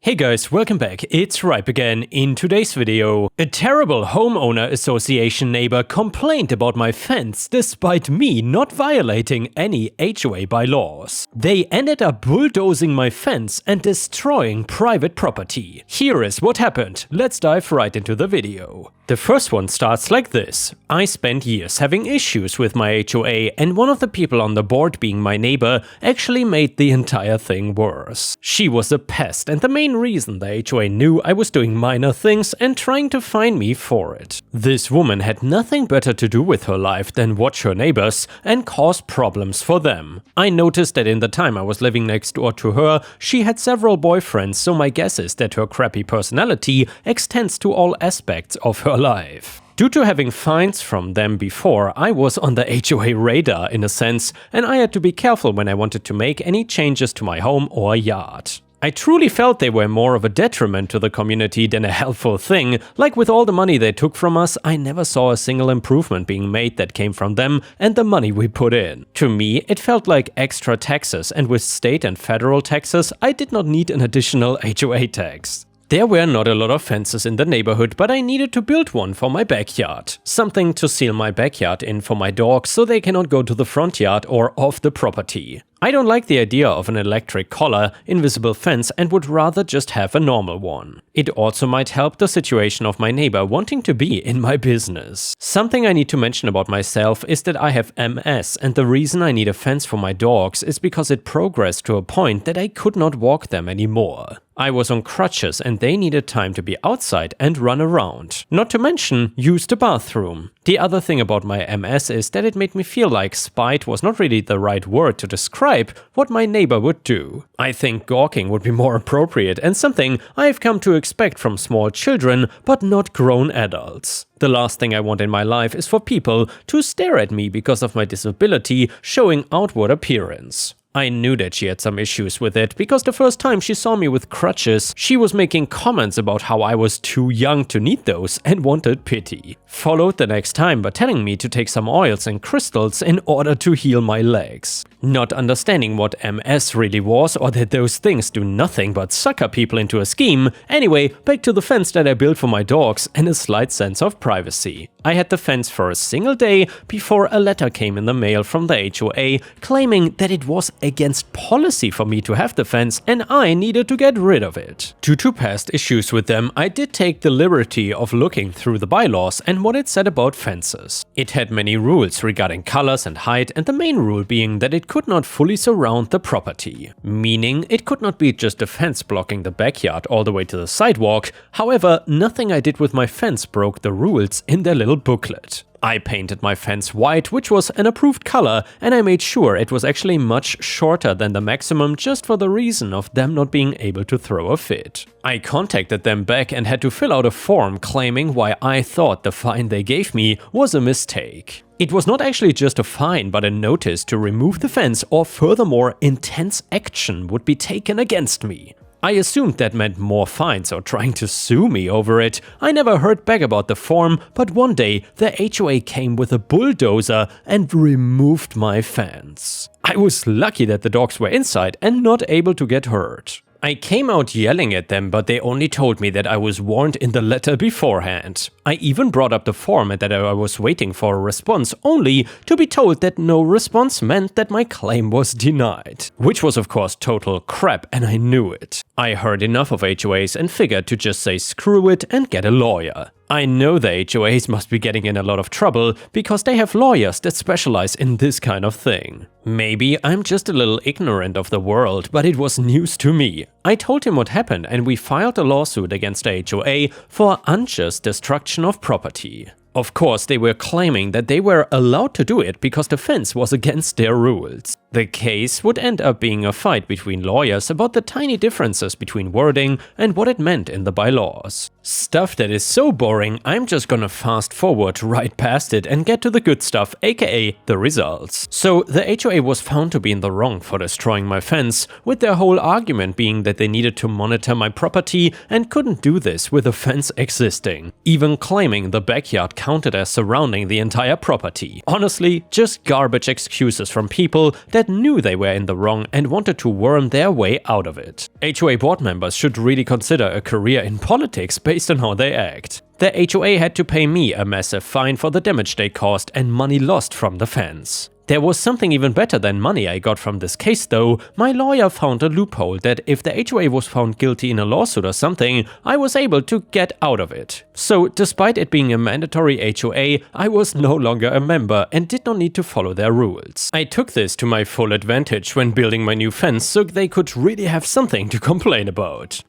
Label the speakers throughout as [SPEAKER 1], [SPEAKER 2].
[SPEAKER 1] Hey guys, welcome back, it's Ripe again. In today's video, a terrible homeowner association neighbor complained about my fence despite me not violating any HOA bylaws. They ended up bulldozing my fence and destroying private property. Here is what happened, let's dive right into the video. The first one starts like this. I spent years having issues with my HOA, and one of the people on the board, being my neighbor, actually made the entire thing worse. She was a pest, and the main reason the HOA knew I was doing minor things and trying to fine me for it. This woman had nothing better to do with her life than watch her neighbors and cause problems for them. I noticed that in the time I was living next door to her, she had several boyfriends, so my guess is that her crappy personality extends to all aspects of her life. Due to having fines from them before, I was on the HOA radar in a sense, and I had to be careful when I wanted to make any changes to my home or yard. I truly felt they were more of a detriment to the community than a helpful thing. Like with all the money they took from us, I never saw a single improvement being made that came from them and the money we put in. To me, it felt like extra taxes, and with state and federal taxes, I did not need an additional HOA tax. There were not a lot of fences in the neighborhood, but I needed to build one for my backyard. Something to seal my backyard in for my dogs so they cannot go to the front yard or off the property. I don't like the idea of an electric collar, invisible fence, and would rather just have a normal one. It also might help the situation of my neighbor wanting to be in my business. Something I need to mention about myself is that I have MS, and the reason I need a fence for my dogs is because it progressed to a point that I could not walk them anymore. I was on crutches and they needed time to be outside and run around. Not to mention, use the bathroom. The other thing about my MS is that it made me feel like spite was not really the right word to describe what my neighbor would do. I think gawking would be more appropriate and something I've come to expect from small children, but not grown adults. The last thing I want in my life is for people to stare at me because of my disability showing outward appearance. I knew that she had some issues with it, because the first time she saw me with crutches, she was making comments about how I was too young to need those and wanted pity. Followed the next time by telling me to take some oils and crystals in order to heal my legs. Not understanding what MS really was, or that those things do nothing but sucker people into a scheme. Anyway, back to the fence that I built for my dogs and a slight sense of privacy. I had the fence for a single day before a letter came in the mail from the HOA claiming that it was against policy for me to have the fence and I needed to get rid of it. Due to past issues with them, I did take the liberty of looking through the bylaws and what it said about fences. It had many rules regarding colors and height, and the main rule being that it could not fully surround the property. Meaning it could not be just a fence blocking the backyard all the way to the sidewalk. However, nothing I did with my fence broke the rules in their little booklet. I painted my fence white, which was an approved color, and I made sure it was actually much shorter than the maximum just for the reason of them not being able to throw a fit. I contacted them back and had to fill out a form claiming why I thought the fine they gave me was a mistake. It was not actually just a fine, but a notice to remove the fence, or furthermore, intense action would be taken against me. I assumed that meant more fines or trying to sue me over it. I never heard back about the form, but one day the HOA came with a bulldozer and removed my fence. I was lucky that the dogs were inside and not able to get hurt. I came out yelling at them, but they only told me that I was warned in the letter beforehand. I even brought up the form and that I was waiting for a response, only to be told that no response meant that my claim was denied. Which was of course total crap, and I knew it. I heard enough of HOAs and figured to just say screw it and get a lawyer. I know the HOAs must be getting in a lot of trouble because they have lawyers that specialize in this kind of thing. Maybe I'm just a little ignorant of the world, but it was news to me. I told him what happened and we filed a lawsuit against the HOA for unjust destruction of property. Of course, they were claiming that they were allowed to do it because the fence was against their rules. The case would end up being a fight between lawyers about the tiny differences between wording and what it meant in the bylaws. Stuff that is so boring, I'm just gonna fast forward right past it and get to the good stuff, aka the results. So the HOA was found to be in the wrong for destroying my fence, with their whole argument being that they needed to monitor my property and couldn't do this with a fence existing, even claiming the backyard counted as surrounding the entire property. Honestly, just garbage excuses from people that that knew they were in the wrong and wanted to worm their way out of it. HOA board members should really consider a career in politics based on how they act. The HOA had to pay me a massive fine for the damage they caused and money lost from the fence. There was something even better than money I got from this case though. My lawyer found a loophole that if the HOA was found guilty in a lawsuit or something, I was able to get out of it. So despite it being a mandatory HOA, I was no longer a member and did not need to follow their rules. I took this to my full advantage when building my new fence so they could really have something to complain about.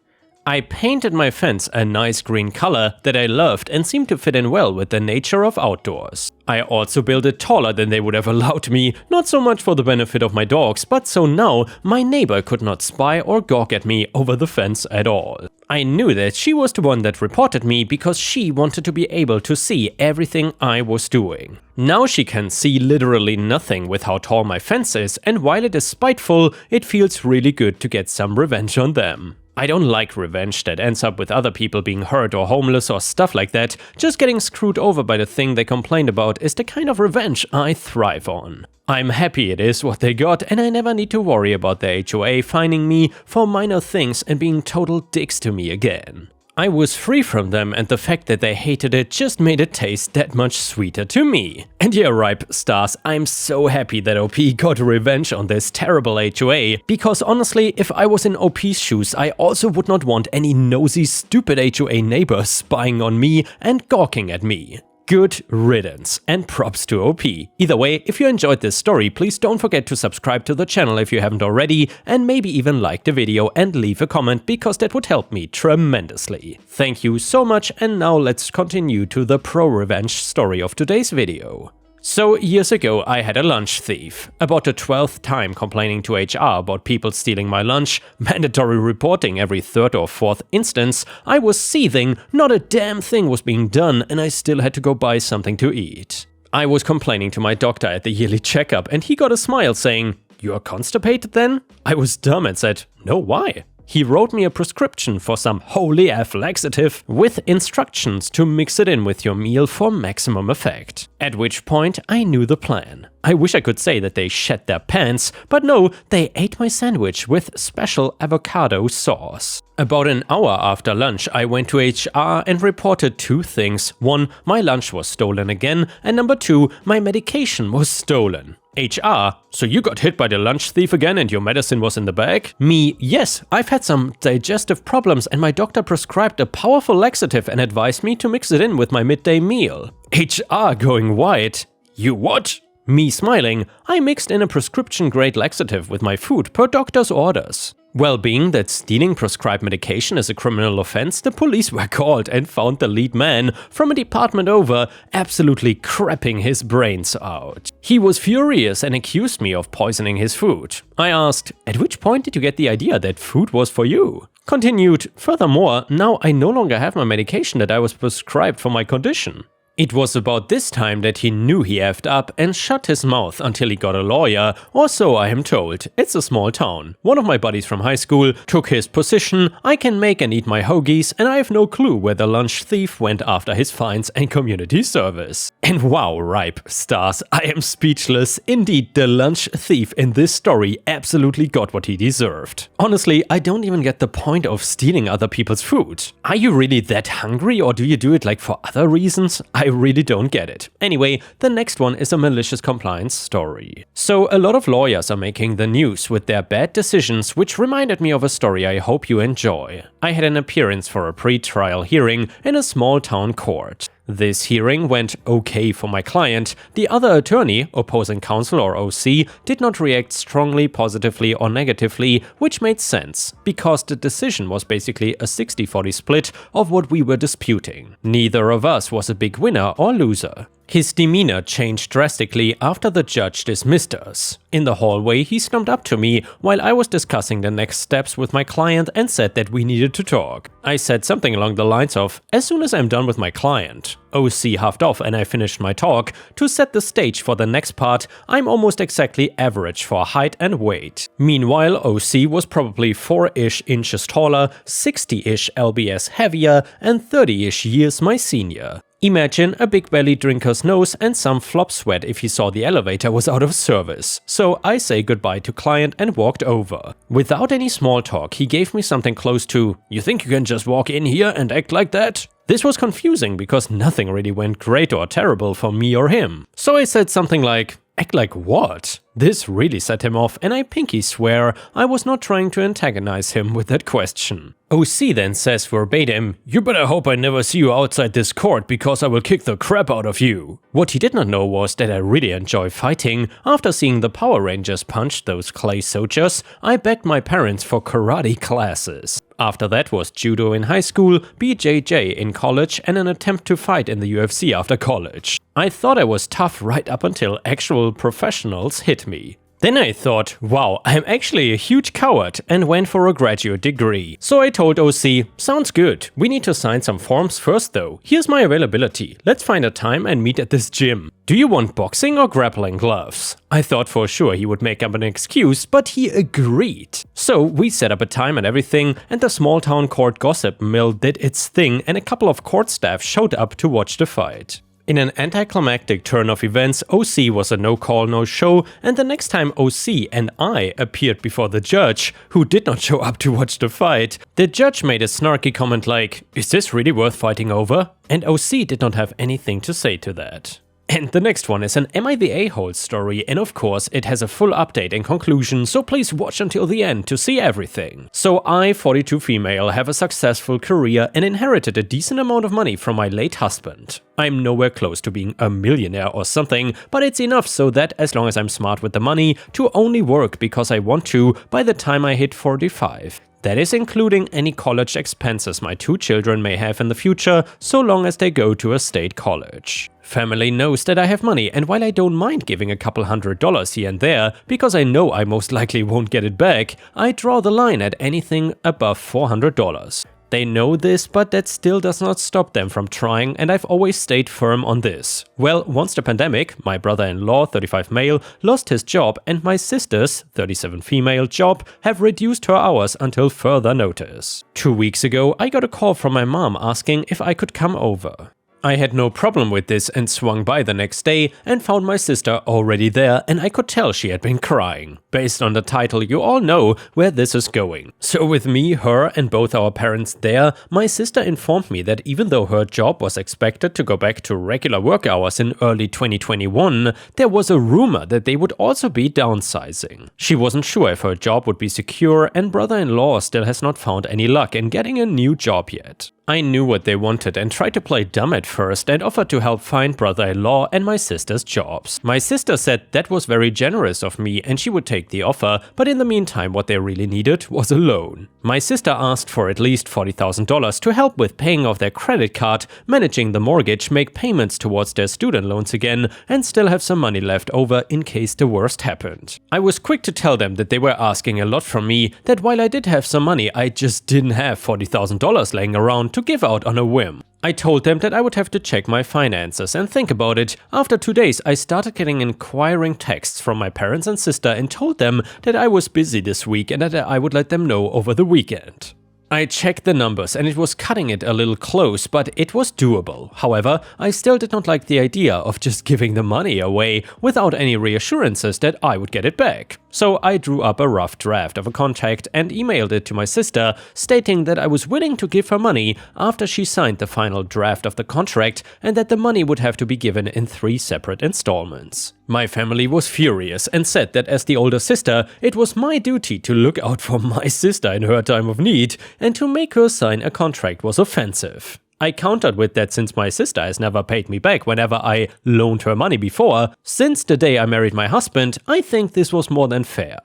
[SPEAKER 1] I painted my fence a nice green color that I loved and seemed to fit in well with the nature of outdoors. I also built it taller than they would have allowed me, not so much for the benefit of my dogs, but so now my neighbor could not spy or gawk at me over the fence at all. I knew that she was the one that reported me because she wanted to be able to see everything I was doing. Now she can see literally nothing with how tall my fence is, and while it is spiteful, it feels really good to get some revenge on them. I don't like revenge that ends up with other people being hurt or homeless or stuff like that. Just getting screwed over by the thing they complained about is the kind of revenge I thrive on. I'm happy it is what they got, and I never need to worry about the HOA fining me for minor things and being total dicks to me again. I was free from them, and the fact that they hated it just made it taste that much sweeter to me. And yeah, ripe stars, I'm so happy that OP got revenge on this terrible HOA, because honestly, if I was in OP's shoes, I also would not want any nosy, stupid HOA neighbors spying on me and gawking at me. Good riddance, and props to OP. Either way, if you enjoyed this story, please don't forget to subscribe to the channel if you haven't already, and maybe even like the video and leave a comment, because that would help me tremendously. Thank you so much, and now let's continue to the pro-revenge story of today's video. So years ago I had a lunch thief. About the 12th time complaining to HR about people stealing my lunch, mandatory reporting every 3rd or 4th instance, I was seething, not a damn thing was being done, and I still had to go buy something to eat. I was complaining to my doctor at the yearly checkup, and he got a smile saying, "You are constipated then?" I was dumb and said, "No, why?" He wrote me a prescription for some holy F laxative with instructions to mix it in with your meal for maximum effect. At which point I knew the plan. I wish I could say that they shat their pants, but no, they ate my sandwich with special avocado sauce. About an hour after lunch, I went to HR and reported 2 things. 1, my lunch was stolen again, and number 2, my medication was stolen. HR, so you got hit by the lunch thief again and your medicine was in the bag? Me, yes, I've had some digestive problems and my doctor prescribed a powerful laxative and advised me to mix it in with my midday meal. HR going white. You what? Me smiling, I mixed in a prescription-grade laxative with my food per doctor's orders. Well, being that stealing prescribed medication is a criminal offense, the police were called and found the lead man from a department over absolutely crapping his brains out. He was furious and accused me of poisoning his food. I asked, "At which point did you get the idea that food was for you?" Continued, "Furthermore, now I no longer have my medication that I was prescribed for my condition." It was about this time that he knew he effed up and shut his mouth until he got a lawyer, or so I am told. It's a small town. One of my buddies from high school took his position, I can make and eat my hoagies, and I have no clue where the lunch thief went after his fines and community service. And wow, ripe stars, I am speechless. Indeed, the lunch thief in this story absolutely got what he deserved. Honestly, I don't even get the point of stealing other people's food. Are you really that hungry, or do you do it like for other reasons? I really don't get it. Anyway, the next one is a malicious compliance story. So a lot of lawyers are making the news with their bad decisions, which reminded me of a story I hope you enjoy. I had an appearance for a pre-trial hearing in a small town court. This hearing went okay for my client. The other attorney, opposing counsel or OC, did not react strongly, positively or negatively, which made sense, because the decision was basically a 60-40 split of what we were disputing. Neither of us was a big winner or loser. His demeanor changed drastically after the judge dismissed us. In the hallway, he stormed up to me while I was discussing the next steps with my client and said that we needed to talk. I said something along the lines of, "As soon as I'm done with my client." OC huffed off and I finished my talk. To set the stage for the next part, I'm almost exactly average for height and weight. Meanwhile, OC was probably 4-ish inches taller, 60-ish lbs heavier, and 30-ish years my senior. Imagine a big belly drinker's nose and some flop sweat if he saw the elevator was out of service. So I say goodbye to client and walked over. Without any small talk, he gave me something close to, "You think you can just walk in here and act like that?" This was confusing because nothing really went great or terrible for me or him. So I said something like, "Act like what?" This really set him off, and I pinky swear I was not trying to antagonize him with that question. OC then says verbatim, "You better hope I never see you outside this court because I will kick the crap out of you." What he did not know was that I really enjoy fighting. After seeing the Power Rangers punch those clay soldiers, I begged my parents for karate classes. After that was judo in high school, BJJ in college, and an attempt to fight in the UFC after college. I thought I was tough right up until actual professionals hit me. Then I thought, wow, I'm actually a huge coward, and went for a graduate degree. So I told OC, "Sounds good. We need to sign some forms first though. Here's my availability. Let's find a time and meet at this gym. Do you want boxing or grappling gloves?" I thought for sure he would make up an excuse, but he agreed. So we set up a time and everything, and the small town court gossip mill did its thing, and a couple of court staff showed up to watch the fight. In an anticlimactic turn of events, OC was a no-call, no-show, and the next time OC and I appeared before the judge, who did not show up to watch the fight, the judge made a snarky comment like, "Is this really worth fighting over?" And OC did not have anything to say to that. And the next one is an Am I the A-hole story, and of course it has a full update and conclusion, so please watch until the end to see everything. So I, 42 female, have a successful career and inherited a decent amount of money from my late husband. I'm nowhere close to being a millionaire or something, but it's enough so that as long as I'm smart with the money, to only work because I want to by the time I hit 45. That is including any college expenses my 2 children may have in the future, so long as they go to a state college. Family knows that I have money, and while I don't mind giving a couple $100 here and there, because I know I most likely won't get it back, I draw the line at anything above $400. They know this, but that still does not stop them from trying, and I've always stayed firm on this. Well, once the pandemic, my brother-in-law, 35 male, lost his job, and my sister's, 37 female, job have reduced her hours until further notice. 2 weeks ago, I got a call from my mom asking if I could come over. I had no problem with this and swung by the next day and found my sister already there, and I could tell she had been crying. Based on the title, you all know where this is going. So with me, her, and both our parents there, my sister informed me that even though her job was expected to go back to regular work hours in early 2021, there was a rumor that they would also be downsizing. She wasn't sure if her job would be secure, and brother-in-law still has not found any luck in getting a new job yet. I knew what they wanted and tried to play dumb at first and offered to help find brother-in-law and my sister's jobs. My sister said that was very generous of me and she would take the offer, but in the meantime what they really needed was a loan. My sister asked for at least $40,000 to help with paying off their credit card, managing the mortgage, make payments towards their student loans again, and still have some money left over in case the worst happened. I was quick to tell them that they were asking a lot from me, that while I did have some money, I just didn't have $40,000 laying around to give out on a whim. I told them that I would have to check my finances and think about it. After 2 days, I started getting inquiring texts from my parents and sister and told them that I was busy this week and that I would let them know over the weekend. I checked the numbers and it was cutting it a little close, but it was doable. However, I still did not like the idea of just giving the money away without any reassurances that I would get it back. So I drew up a rough draft of a contract and emailed it to my sister, stating that I was willing to give her money after she signed the final draft of the contract and that the money would have to be given in 3 separate installments. My family was furious and said that as the older sister, it was my duty to look out for my sister in her time of need, and to make her sign a contract was offensive. I countered with that since my sister has never paid me back whenever I loaned her money before, since the day I married my husband, I think this was more than fair.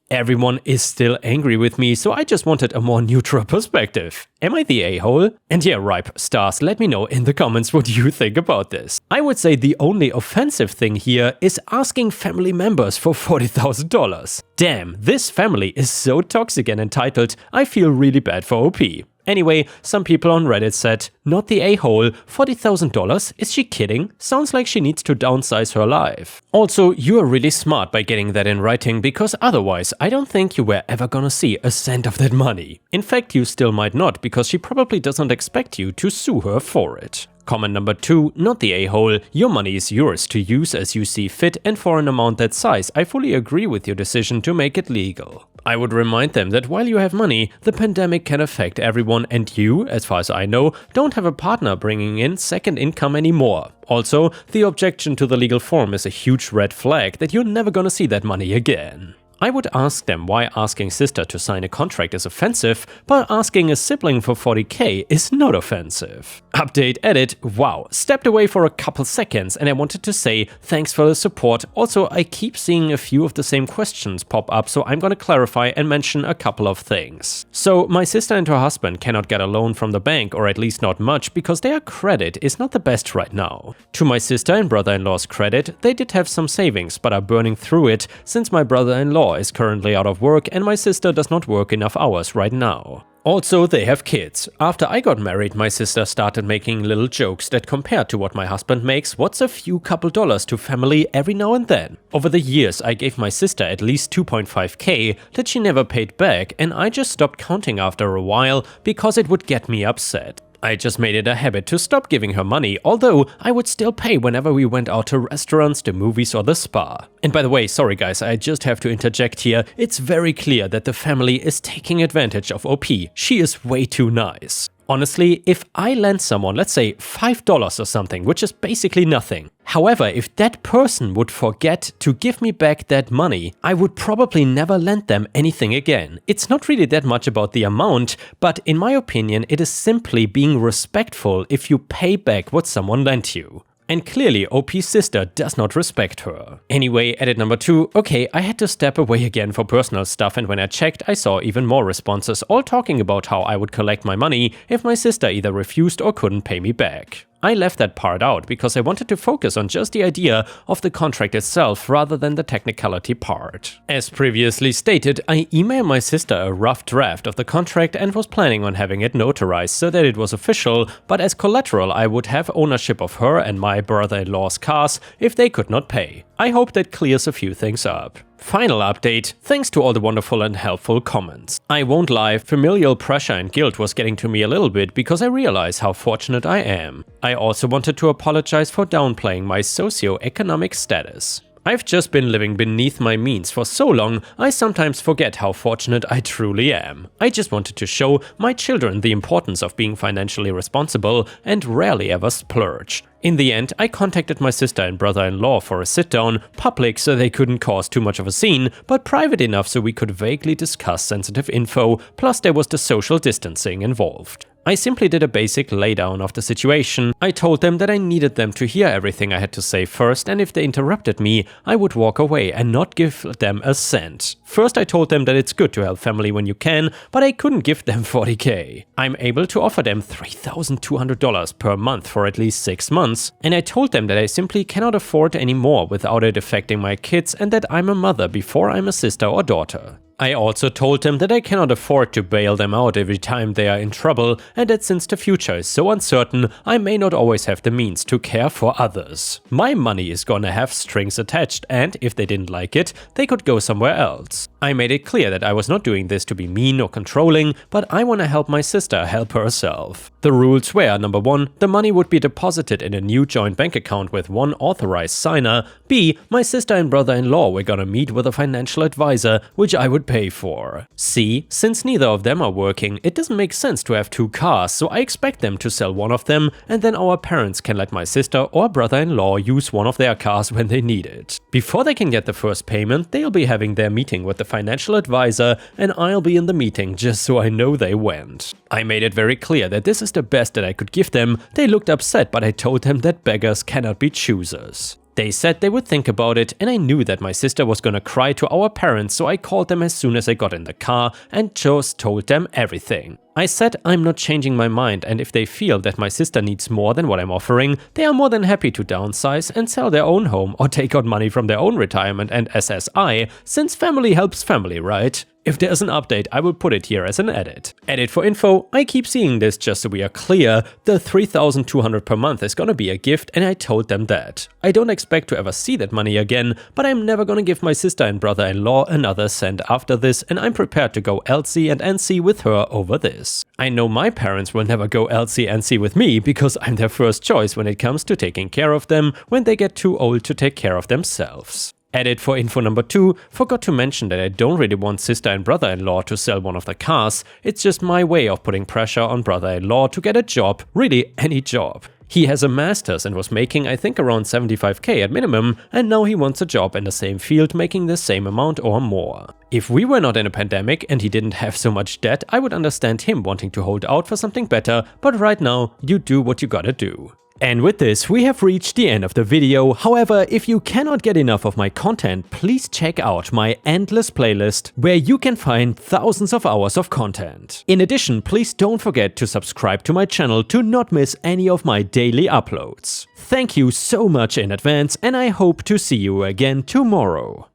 [SPEAKER 1] Everyone is still angry with me, so I just wanted a more neutral perspective. Am I the a-hole? And yeah, Ripe Stars, let me know in the comments what you think about this. I would say the only offensive thing here is asking family members for $40,000. Damn, this family is so toxic and entitled, I feel really bad for OP. Anyway, some people on Reddit said, not the a-hole, $40,000? Is she kidding? Sounds like she needs to downsize her life. Also, you are really smart by getting that in writing, because otherwise I don't think you were ever gonna see a cent of that money. In fact, you still might not, because she probably doesn't expect you to sue her for it. Comment number 2, not the a-hole, your money is yours to use as you see fit, and for an amount that size, I fully agree with your decision to make it legal. I would remind them that while you have money, the pandemic can affect everyone, and you, as far as I know, don't have a partner bringing in second income anymore. Also, the objection to the legal form is a huge red flag that you're never gonna see that money again. I would ask them why asking sister to sign a contract is offensive, but asking a sibling for 40k is not offensive. Update edit, wow, stepped away for a couple seconds and I wanted to say thanks for the support. Also, I keep seeing a few of the same questions pop up, so I'm gonna clarify and mention a couple of things. So, my sister and her husband cannot get a loan from the bank, or at least not much, because their credit is not the best right now. To my sister and brother-in-law's credit, they did have some savings, but are burning through it since my brother-in-law is currently out of work and my sister does not work enough hours right now. Also, they have kids. After I got married, my sister started making little jokes that compared to what my husband makes, what's a few couple dollars to family every now and then. Over the years, I gave my sister at least 2.5k that she never paid back, and I just stopped counting after a while because it would get me upset. I just made it a habit to stop giving her money, although I would still pay whenever we went out to restaurants, the movies or the spa. And by the way, sorry guys, I just have to interject here, it's very clear that the family is taking advantage of OP. She is way too nice. Honestly, if I lend someone, let's say $5 or something, which is basically nothing. However, if that person would forget to give me back that money, I would probably never lend them anything again. It's not really that much about the amount, but in my opinion, it is simply being respectful if you pay back what someone lent you. And clearly, OP's sister does not respect her. Anyway, edit number 2, okay, I had to step away again for personal stuff, and when I checked, I saw even more responses, all talking about how I would collect my money if my sister either refused or couldn't pay me back. I left that part out because I wanted to focus on just the idea of the contract itself rather than the technicality part. As previously stated, I emailed my sister a rough draft of the contract and was planning on having it notarized so that it was official, but as collateral I would have ownership of her and my brother-in-law's cars if they could not pay. I hope that clears a few things up. Final update, thanks to all the wonderful and helpful comments. I won't lie, familial pressure and guilt was getting to me a little bit because I realize how fortunate I am. I also wanted to apologize for downplaying my socio-economic status. I've just been living beneath my means for so long, I sometimes forget how fortunate I truly am. I just wanted to show my children the importance of being financially responsible and rarely ever splurge. In the end, I contacted my sister and brother-in-law for a sit-down, public so they couldn't cause too much of a scene, but private enough so we could vaguely discuss sensitive info, plus there was the social distancing involved. I simply did a basic laydown of the situation. I told them that I needed them to hear everything I had to say first, and if they interrupted me, I would walk away and not give them a cent. First I told them that it's good to help family when you can, but I couldn't give them 40k. I'm able to offer them $3,200 per month for at least 6 months, and I told them that I simply cannot afford any more without it affecting my kids and that I'm a mother before I'm a sister or daughter. I also told them that I cannot afford to bail them out every time they are in trouble, and that since the future is so uncertain, I may not always have the means to care for others. My money is gonna have strings attached, and if they didn't like it, they could go somewhere else. I made it clear that I was not doing this to be mean or controlling, but I wanna help my sister help herself. The rules were, number 1, the money would be deposited in a new joint bank account with one authorized signer. B, my sister and brother-in-law were gonna meet with a financial advisor, which I would pay for. C, since neither of them are working, it doesn't make sense to have 2 cars, so I expect them to sell one of them, and then our parents can let my sister or brother-in-law use one of their cars when they need it. Before they can get the first payment, they'll be having their meeting with the financial advisor, and I'll be in the meeting just so I know they went. I made it very clear that this is the best that I could give them. They looked upset, but I told them that beggars cannot be choosers. They said they would think about it, and I knew that my sister was gonna cry to our parents, so I called them as soon as I got in the car and just told them everything. I said I'm not changing my mind, and if they feel that my sister needs more than what I'm offering, they are more than happy to downsize and sell their own home or take out money from their own retirement and SSI, since family helps family, right? If there's an update, I will put it here as an edit. Edit for info, I keep seeing this just so we are clear, the $3,200 per month is gonna be a gift and I told them that. I don't expect to ever see that money again, but I'm never gonna give my sister and brother-in-law another cent after this, and I'm prepared to go LC and NC with her over this. I know my parents will never go LC and NC with me because I'm their first choice when it comes to taking care of them when they get too old to take care of themselves. Edit for info number 2, forgot to mention that I don't really want sister and brother-in-law to sell one of the cars, it's just my way of putting pressure on brother-in-law to get a job, really any job. He has a master's and was making I think around 75k at minimum, and now he wants a job in the same field making the same amount or more. If we were not in a pandemic and he didn't have so much debt, I would understand him wanting to hold out for something better, but right now you do what you gotta do. And with this, we have reached the end of the video. However, if you cannot get enough of my content, please check out my endless playlist, where you can find thousands of hours of content. In addition, please don't forget to subscribe to my channel to not miss any of my daily uploads. Thank you so much in advance, and I hope to see you again tomorrow.